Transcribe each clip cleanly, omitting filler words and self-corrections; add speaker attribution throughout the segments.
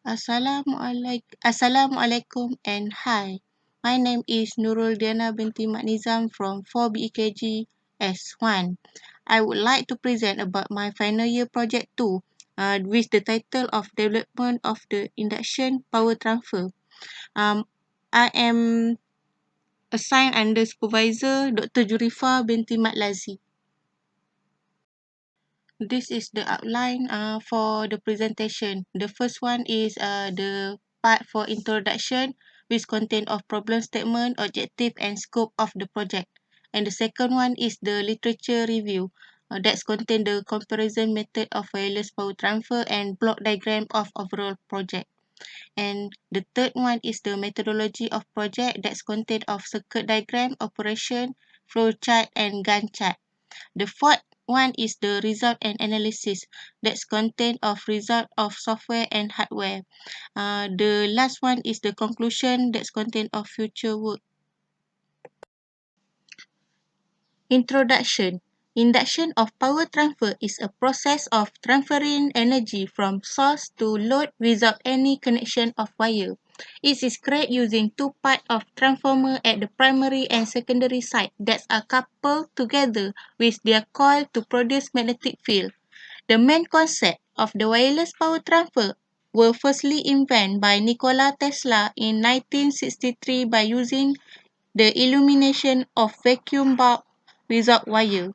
Speaker 1: Assalamualaikum and hi. My name is Nurul Diyana binti Mak Nizam from 4BEKG S1. I would like to present about my final year project 2 with the title of Development of the Induction Power Transfer. I am assigned under supervisor Dr. Jurifa binti Mat Lazi. This is the outline for the presentation. The first one is the part for introduction, which contain of problem statement, objective and scope of the project. And the second one is the literature review. That's contain the comparison method of wireless power transfer and block diagram of overall project. And the third one is the methodology of project that's contain of circuit diagram, operation, flow chart and Gantt chart. The fourth one is the result and analysis that's content of result of software and hardware. The last one is the conclusion that's content of future work. Introduction. Induction of power transfer is a process of transferring energy from source to load without any connection of wire. It is created using two parts of transformer at the primary and secondary side that are coupled together with their coil to produce magnetic field. The main concept of the wireless power transfer were firstly invented by Nikola Tesla in 1963 by using the illumination of vacuum bulb without wire.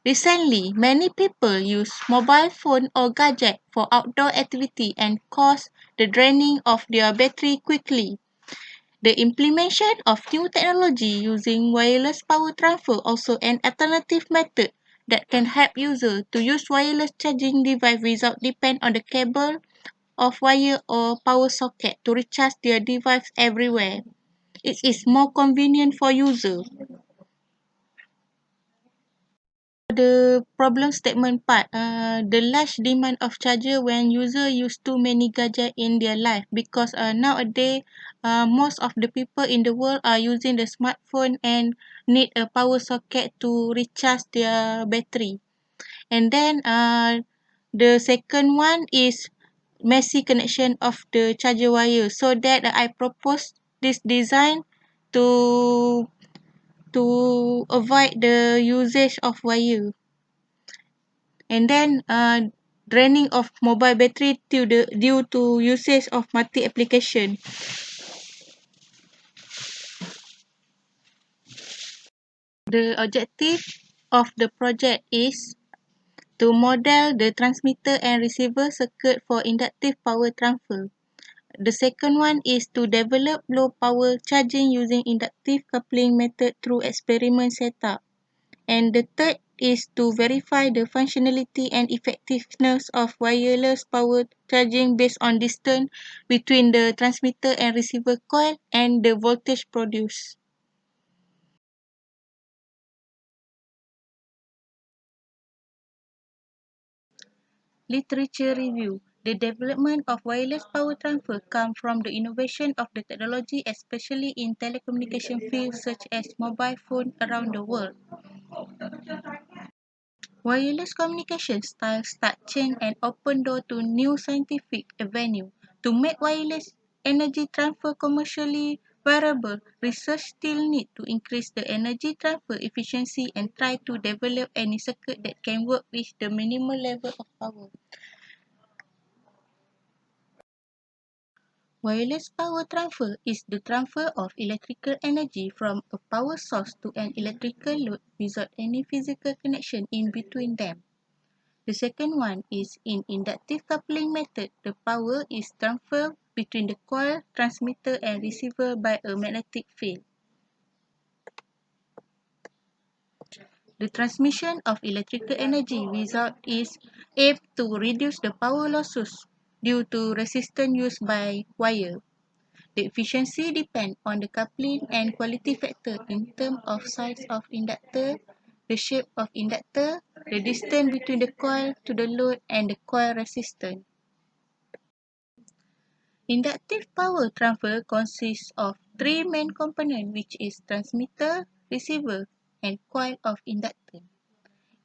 Speaker 1: Recently, many people use mobile phone or gadget for outdoor activity and cause the draining of their battery quickly. The implementation of new technology using wireless power transfer also an alternative method that can help users to use wireless charging device without depend on the cable of wire or power socket to recharge their device everywhere. It is more convenient for users. The problem statement part, the large demand of charger when user use too many gadgets in their life because nowadays most of the people in the world are using the smartphone and need a power socket to recharge their battery. And then the second one is messy connection of the charger wire. So that I propose this design to avoid the usage of wire. And then draining of mobile battery due to usage of multi application. The objective of the project is to model the transmitter and receiver circuit for inductive power transfer. The second one is to develop low power charging using inductive coupling method through experiment setup. And the third is to verify the functionality and effectiveness of wireless power charging based on distance between the transmitter and receiver coil and the voltage produced. Literature review. The development of wireless power transfer comes from the innovation of the technology, especially in telecommunication fields such as mobile phone around the world. Wireless communication styles start change and open door to new scientific avenue. To make wireless energy transfer commercially viable, research still need to increase the energy transfer efficiency and try to develop any circuit that can work with the minimal level of power. Wireless power transfer is the transfer of electrical energy from a power source to an electrical load without any physical connection in between them. The second one is in inductive coupling method. The power is transferred between the coil, transmitter and receiver by a magnetic field. The transmission of electrical energy without is aimed to reduce the power losses due to resistance used by wire. The efficiency depends on the coupling and quality factor in terms of size of inductor, the shape of inductor, the distance between the coil to the load and the coil resistance. Inductive power transfer consists of three main components, which is transmitter, receiver, and coil of inductor.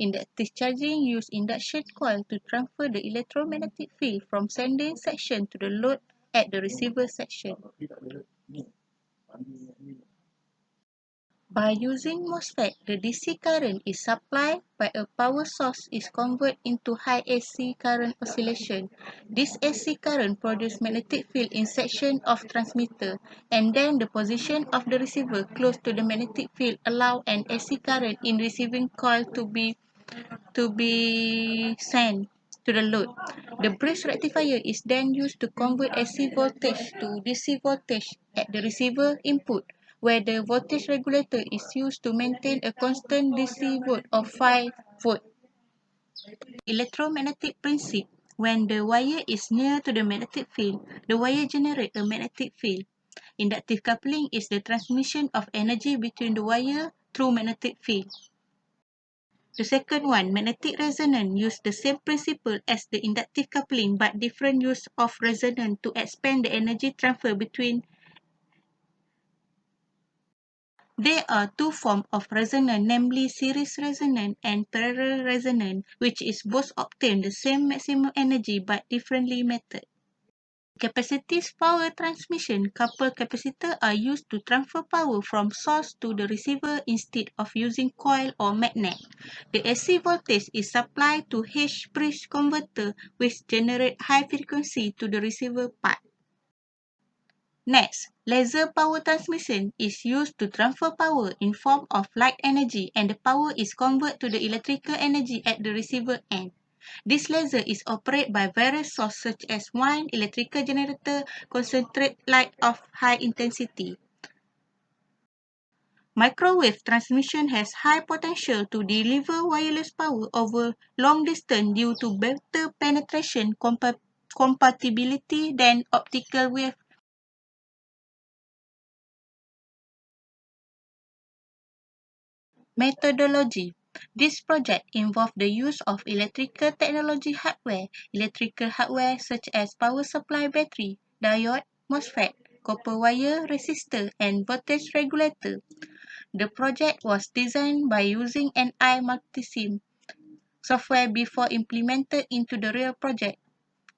Speaker 1: Inductive charging uses induction coil to transfer the electromagnetic field from sending section to the load at the receiver section. By using MOSFET, the DC current is supplied by a power source is converted into high AC current oscillation. This AC current produces magnetic field in section of transmitter, and then the position of the receiver close to the magnetic field allow an AC current in receiving coil to be sent to the load. The bridge rectifier is then used to convert AC voltage to DC voltage at the receiver input, where the voltage regulator is used to maintain a constant DC volt of 5 volt. Electromagnetic principle. When the wire is near to the magnetic field, the wire generates a magnetic field. Inductive coupling is the transmission of energy between the wire through magnetic field. The second one, magnetic resonance, use the same principle as the inductive coupling but different use of resonance to expand the energy transfer between. There are two forms of resonance, namely series resonance and parallel resonance, which is both obtain the same maximum energy but differently method. Capacitive power transmission. Coupled capacitors are used to transfer power from source to the receiver instead of using coil or magnet. The AC voltage is supplied to H bridge converter, which generate high frequency to the receiver part. Next, laser power transmission is used to transfer power in form of light energy, and the power is converted to the electrical energy at the receiver end. This laser is operated by various sources such as wind, electrical generator, concentrate light of high intensity. Microwave transmission has high potential to deliver wireless power over long distance due to better penetration compatibility than optical wave. Methodology. This project involved the use of electrical technology electrical hardware such as power supply battery, diode, MOSFET, copper wire, resistor, and voltage regulator. The project was designed by using an multisim software before implemented into the real project,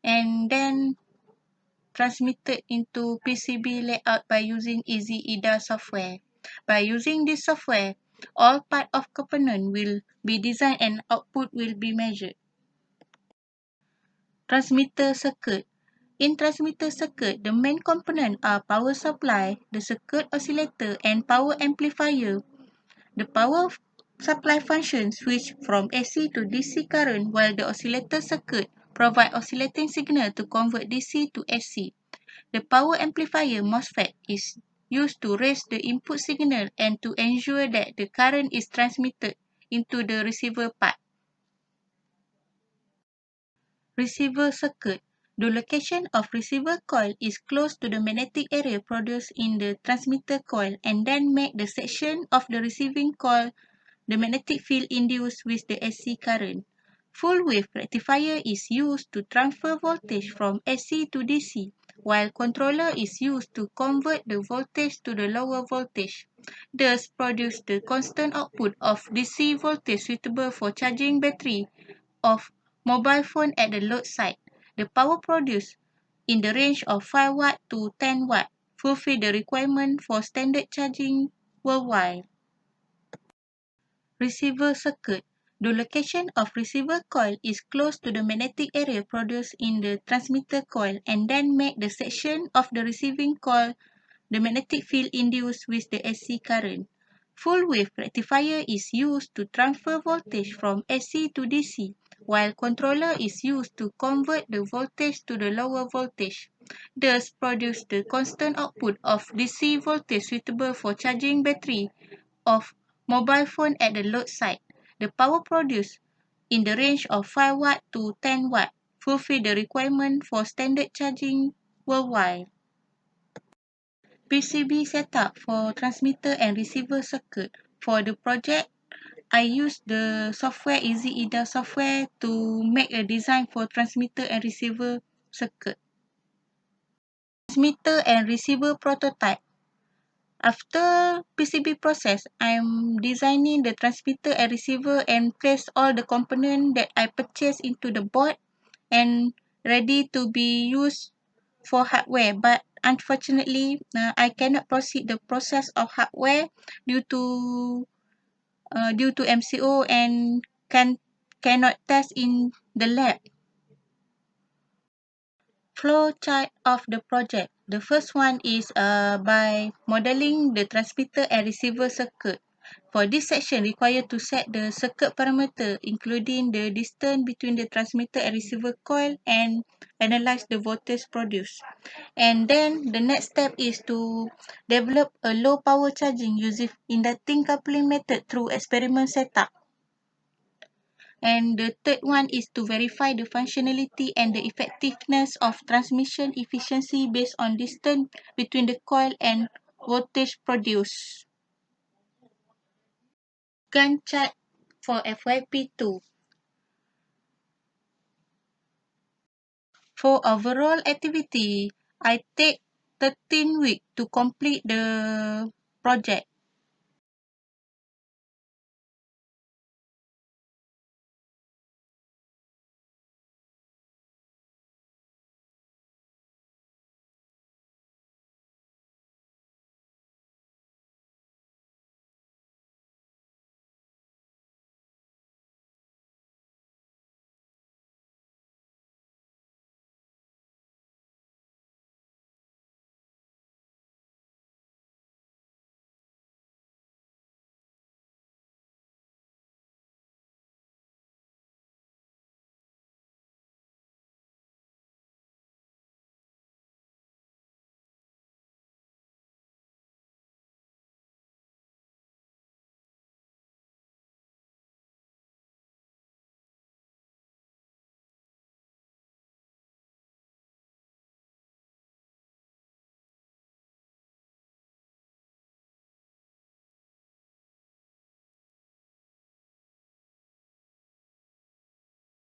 Speaker 1: and then transmitted into PCB layout by using EasyEDA software. By using this software, all part of component will be designed and output will be measured. Transmitter circuit. In transmitter circuit, the main component are power supply, the circuit oscillator, and power amplifier. The power supply function switch from AC to DC current, while the oscillator circuit provide oscillating signal to convert DC to AC. The power amplifier MOSFET is used to raise the input signal and to ensure that the current is transmitted into the receiver part. Receiver circuit. The location of receiver coil is close to the magnetic area produced in the transmitter coil, and then make the section of the receiving coil the magnetic field induced with the AC current. Full wave rectifier is used to transfer voltage from AC to DC, while controller is used to convert the voltage to the lower voltage, thus produce the constant output of DC voltage suitable for charging battery of mobile phone at the load side. The power produced in the range of 5 watt to 10 watt fulfill the requirement for standard charging worldwide. Receiver circuit. The location of receiver coil is close to the magnetic area produced in the transmitter coil, and then make the section of the receiving coil the magnetic field induced with the AC current. Full wave rectifier is used to transfer voltage from AC to DC, while controller is used to convert the voltage to the lower voltage, thus produce the constant output of DC voltage suitable for charging battery of mobile phone at the load side. The power produced in the range of 5 watt to 10 watt fulfill the requirement for standard charging worldwide. PCB setup for transmitter and receiver circuit. For the project, I used the software EasyEDA software to make a design for transmitter and receiver circuit. Transmitter and receiver prototype. After PCB process, I'm designing the transmitter and receiver and place all the components that I purchased into the board and ready to be used for hardware, but unfortunately, I cannot proceed the process of hardware due to MCO and cannot test in the lab. Flow chart of the project. The first one is by modeling the transmitter and receiver circuit. For this section, required to set the circuit parameter, including the distance between the transmitter and receiver coil, and analyze the voltage produced. And then the next step is to develop a low power charging using inducting coupling method through experiment setup. And the third one is to verify the functionality and the effectiveness of transmission efficiency based on distance between the coil and voltage produced. Gantt chart for FYP2. For overall activity, I take 13 weeks to complete the project.